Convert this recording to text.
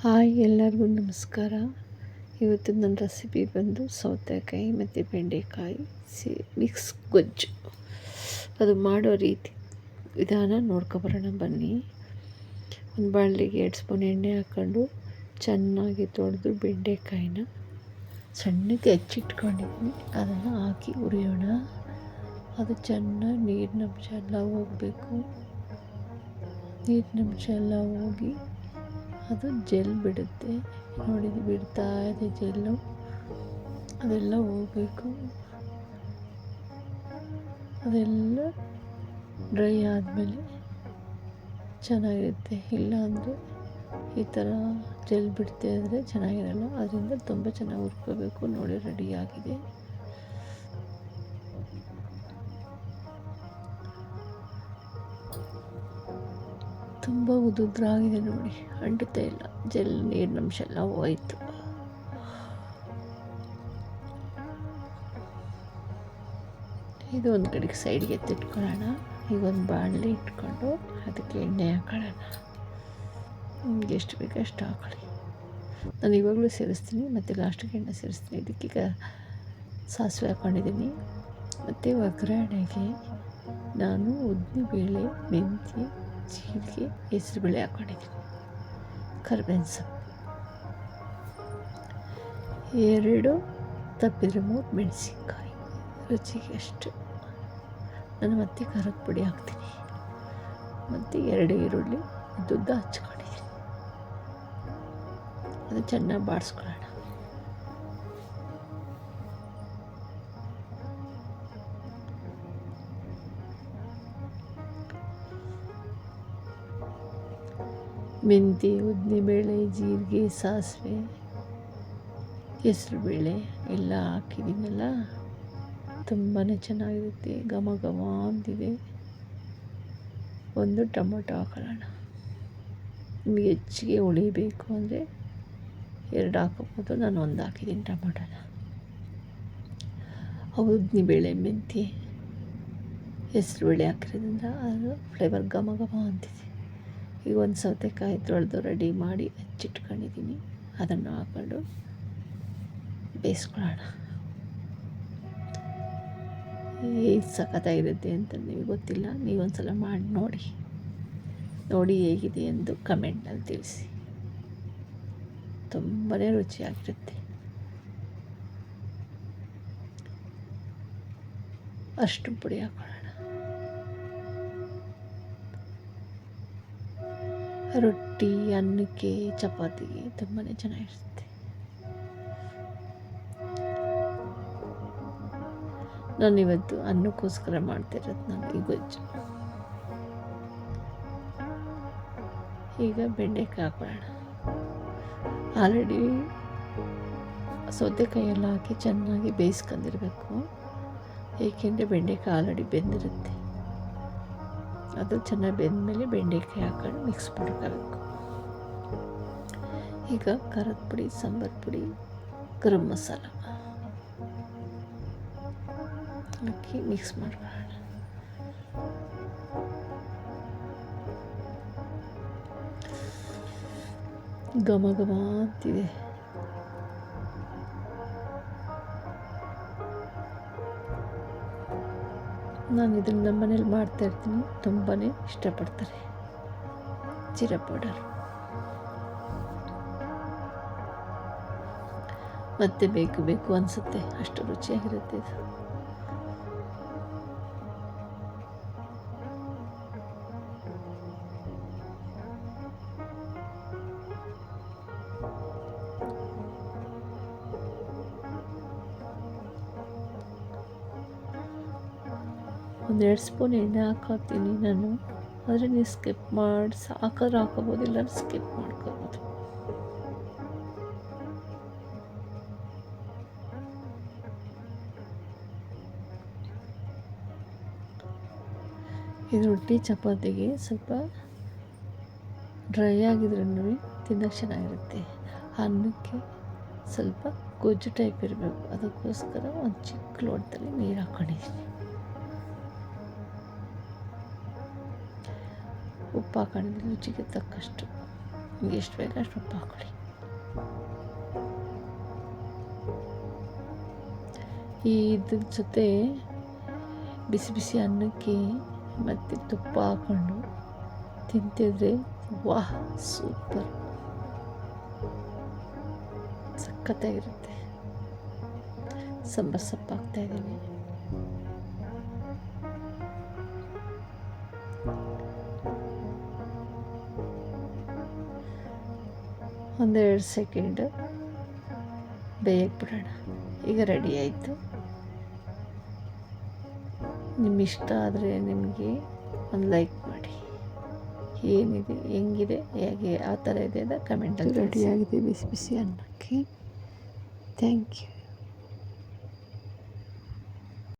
Hi, ಎಲ್ಲರಿಗೂ ನಮಸ್ಕಾರ. ಇವತ್ತು ನನ್ನ ರೆಸಿಪಿ ಬಂದು ಸೌತೆಕಾಯಿ ಮತ್ತು ಬೆಂಡೆಕಾಯಿ ಮಿಕ್ಸ್ ಗೊಜ್ಜು. ಅದು ಮಾಡೋ ವಿಧಾನ ನೋಡ್ಕೊಬರೋಣ ಬನ್ನಿ. ಒಂದು ಬಾಣಲಿಗೆ 2 ಸ್ಪೂನ್ ಎಣ್ಣೆ ಹಾಕ್ಕೊಂಡು ಚೆನ್ನಾಗಿ ತೊಳೆದು ಬೆಂಡೆಕಾಯಿನ ಸಣ್ಣಗೆ ಹೆಚ್ಚಿಟ್ಕೊಂಡಿದ್ದೀನಿ. ಅದನ್ನು ಹಾಕಿ ಹುರಿಯೋಣ. ಅದು ಚೆನ್ನಾಗಿ ನೀರಿನಂಶ ಎಲ್ಲ ಹೋಗಬೇಕು. ನೀರಿನಂಶ ಎಲ್ಲ ಹೋಗಿ ಅದು ಜೆಲ್ ಬಿಡುತ್ತೆ. ನೋಡಿ, ಬಿಡ್ತಾ ಇದೆ ಜೆಲ್ಲು. ಅದೆಲ್ಲ ಹೋಗಬೇಕು. ಅದೆಲ್ಲ ಡ್ರೈ ಆದಮೇಲೆ ಚೆನ್ನಾಗಿರುತ್ತೆ. ಇಲ್ಲ ಅಂದರೆ ಈ ಥರ ಜೆಲ್ ಬಿಡ್ತಾ ಇದ್ದರೆ ಚೆನ್ನಾಗಿರಲ್ಲ. ಅದರಿಂದ ತುಂಬ ಚೆನ್ನಾಗಿ ಹುರ್ಕೋಬೇಕು. ನೋಡಿ, ರೆಡಿಯಾಗಿದೆ. ತುಂಬ ಉದುದ್ರಾಗಿದೆ ನೋಡಿ, ಅಂಟುತ್ತಾ ಇಲ್ಲ. ಜೆಲ್ ನೀರಿನಂಶ ಎಲ್ಲ ಹೋಯ್ತು. ಇದು ಒಂದು ಕಡೆಗೆ ಸೈಡ್ಗೆ ಎತ್ತಿಟ್ಕೊಳ್ಳೋಣ. ಈಗ ಒಂದು ಬಾಣಲೆ ಇಟ್ಕೊಂಡು ಅದಕ್ಕೆ ಎಣ್ಣೆ ಹಾಕೊಳ್ಳೋಣ. ನಿಮ್ಗೆ ಎಷ್ಟು ಬೇಕೋ ಅಷ್ಟು ಹಾಕೊಳ್ಳಿ. ನಾನು ಇವಾಗಲೂ ಸೇರಿಸ್ತೀನಿ ಮತ್ತು ಲಾಸ್ಟಿಗೆ ಎಣ್ಣೆ ಸೇರಿಸ್ತೀನಿ. ಇದಕ್ಕೀಗ ಸಾಸಿವೆ ಹಾಕ್ಕೊಂಡಿದ್ದೀನಿ. ಮತ್ತು ಒಗ್ಗರಣೆಗೆ ನಾನು ಉದ್ದಿನಬೇಳೆ, ಮೆಂತ್ಯ, ಜೀರಿಗೆ, ಹೆಸರುಬೇಳೆ ಹಾಕ್ಕೊಂಡಿದ್ದೀನಿ. ಕರಿಬೇವಿನ ಸೊಪ್ಪು, 2 ತಪ್ಪಿದ್ರೆ 3 ಮೆಣಸಿನ್ಕಾಯಿ, ರುಚಿಗೆ ಅಷ್ಟು. ನಾನು ಮತ್ತೆ ಖಾರದ ಪುಡಿ ಹಾಕ್ತೀನಿ. ಮತ್ತು 2 ಈರುಳ್ಳಿ ಉದ್ದುದ್ದ ಹಚ್ಕೊಂಡಿದ್ದೀನಿ. ಅದು ಚೆನ್ನಾಗಿ ಬಾಡಿಸ್ಕೊಳ್ಳೋಣ. ಮೆಂತ್ಯ, ಉದ್ದಿನಬೇಳೆ, ಜೀರಿಗೆ, ಸಾಸಿವೆ, ಹೆಸರುಬೇಳೆ ಎಲ್ಲ ಹಾಕಿದ್ದೀನಲ್ಲ, ತುಂಬಾ ಚೆನ್ನಾಗಿರುತ್ತೆ. ಘಮ ಘಮ ಅಂತಿದೆ. ಒಂದು ಟೊಮೊಟೊ ಹಾಕೊಳ್ಳೋಣ. ನಿಮಗೆ ಹೆಚ್ಚಿಗೆ ಹುಳಿ ಬೇಕು ಅಂದರೆ 2 ಹಾಕೋಬೋದು. ನಾನು 1 ಹಾಕಿದ್ದೀನಿ ಟೊಮೊಟೊನ. ಉದ್ದಿನಬೇಳೆ, ಮೆಂತ್ಯ, ಹೆಸರುಬೇಳೆ ಹಾಕಿರೋದ್ರಿಂದ ಅದು ಫ್ಲೇವರ್ ಘಮ ಘಮ ಅಂತಿದೆ. ಈಗ ಒಂದು ಸೌತೆಕಾಯಿ ತೊಳೆದು ರೆಡಿ ಮಾಡಿ ಹಚ್ಚಿಟ್ಕೊಂಡಿದ್ದೀನಿ. ಅದನ್ನು ಹಾಕ್ಕೊಂಡು ಬೇಯಿಸ್ಕೊಳ್ಳೋಣ. ಹೇಗೆ ಸಖತ್ತಾಗಿರುತ್ತೆ ಅಂತ ನಿಮಗೆ ಗೊತ್ತಿಲ್ಲ. ನೀವೊಂದು ಸಲ ಮಾಡಿ ನೋಡಿ ಹೇಗಿದೆ ಎಂದು ಕಮೆಂಟ್ನಲ್ಲಿ ತಿಳಿಸಿ. ತುಂಬಾ ರುಚಿಯಾಗಿರುತ್ತೆ. ಅರಿಶಿನ ಪುಡಿ ಹಾಕೊಳ್ಳೋಣ. ರೊಟ್ಟಿ, ಅನ್ನಕ್ಕೆ, ಚಪಾತಿಗೆ ತುಂಬಾ ಚೆನ್ನಾಗಿರುತ್ತೆ. ನಾನಿವತ್ತು ಅನ್ನಕ್ಕೋಸ್ಕರ ಮಾಡ್ತಿರೋದು ನಾನು ಈ ಗೊಜ್ಜು. ಈಗ ಬೆಂಡೆಕಾಯಿ ಹಾಕೊಳ್ಳೋಣ. ಆಲ್ರೆಡಿ ಸೌತೆಕಾಯಿ ಎಲ್ಲ ಹಾಕಿ ಚೆನ್ನಾಗಿ ಬೇಯಿಸ್ಕೊಂಡಿರಬೇಕು. ಏಕೆಂದರೆ ಬೆಂಡೆಕಾಯಿ ಆಲ್ರೆಡಿ ಬೆಂದಿರುತ್ತೆ. ಅದು ಚೆನ್ನಾಗಿ ಬೆಂದಮೇಲೆ ಬೆಂಡೆಕಾಯಿ ಹಾಕೊಂಡು ಮಿಕ್ಸ್ ಮಾಡ್ಕೋಬೇಕು. ಈಗ ಖಾರದ ಪುಡಿ, ಸಾಂಬಾರು ಪುಡಿ, ಗರಂ ಮಸಾಲ ಹಾಕಿ ಮಿಕ್ಸ್ ಮಾಡ್ಕೊಳ್ಳೋಣ. ಘಮ ಘಮ ಅಂತಿದೆ. ನಾನು ಇದನ್ನು ನಮ್ಮ ಮನೇಲಿ ಮಾಡ್ತಾಯಿರ್ತೀನಿ. ತುಂಬಾ ಇಷ್ಟಪಡ್ತಾರೆ. ಜೀರಾ ಪೌಡರ್ ಮತ್ತೆ ಬೇಕು ಅನಿಸುತ್ತೆ, ಅಷ್ಟು ರುಚಿಯಾಗಿರುತ್ತೆ ಇದು. ಒಂದು 2 ಸ್ಪೂನ್ ಎಣ್ಣೆ ಹಾಕ್ತೀನಿ ನಾನು. ಆದರೆ ನೀವು ಸ್ಕಿಪ್ ಮಾಡಿ ಹಾಕೋದು ಹಾಕೋಬೋದು, ಇಲ್ಲ ಸ್ಕಿಪ್ ಮಾಡ್ಕೋಬೋದು. ಇದು ರೊಟ್ಟಿ ಚಪಾತಿಗೆ ಸ್ವಲ್ಪ ಡ್ರೈ ಆಗಿದ್ರೂ ತಿನ್ನೋಕ್ಕೆ ಚೆನ್ನಾಗಿರುತ್ತೆ. ಅನ್ನಕ್ಕೆ ಸ್ವಲ್ಪ ಗೊಜ್ಜು ಟೈಪ್ ಇರಬೇಕು. ಅದಕ್ಕೋಸ್ಕರ ಒಂದು ಚಿಕ್ಕ ಲೋಟದಲ್ಲಿ ನೀರು ಹಾಕ್ಕೊಂಡಿದ್ದೀನಿ. ಉಪ್ಪು ಹಾಕೊಂಡಿದ್ದೀನಿ ರುಚಿಗೆ ತಕ್ಕಷ್ಟು. ನಿಮ್ಗೆ ಎಷ್ಟು ಬೇಕು ಅಷ್ಟು ಉಪ್ಪು ಹಾಕೊಳ್ಳಿ. ಇದ್ರ ಜೊತೆ ಬಿಸಿ ಬಿಸಿ ಅನ್ನಕ್ಕೆ ಮತ್ತು ತುಪ್ಪ ಹಾಕ್ಕೊಂಡು ತಿಂತಿದ್ರೆ ವಾಹ್, ಸೂಪರ್, ಸಖತ್ತಾಗಿರುತ್ತೆ. ಸಾಂಬಾರು ಸೊಪ್ಪು ಹಾಕ್ತಾಯಿದ್ದೀನಿ. ಒಂದೆರಡು ಸೆಕೆಂಡು ಬೇಯಕ್ಕೆ ಬಿಡೋಣ. ಈಗ ರೆಡಿ ಆಯಿತು. ನಿಮ್ಮಿಷ್ಟ ಆದರೆ ನಿಮಗೆ ಒಂದು ಲೈಕ್ ಮಾಡಿ. ಏನಿದೆ, ಹೆಂಗಿದೆ, ಹೇಗೆ, ಆ ಥರ ಇದೆ ಅಂತ ಕಮೆಂಟಲ್ಲಿ. ರೆಡಿಯಾಗಿದೆ ಬಿಸಿ ಬಿಸಿ ಅನ್ನಕ್ಕೆ. Thank you.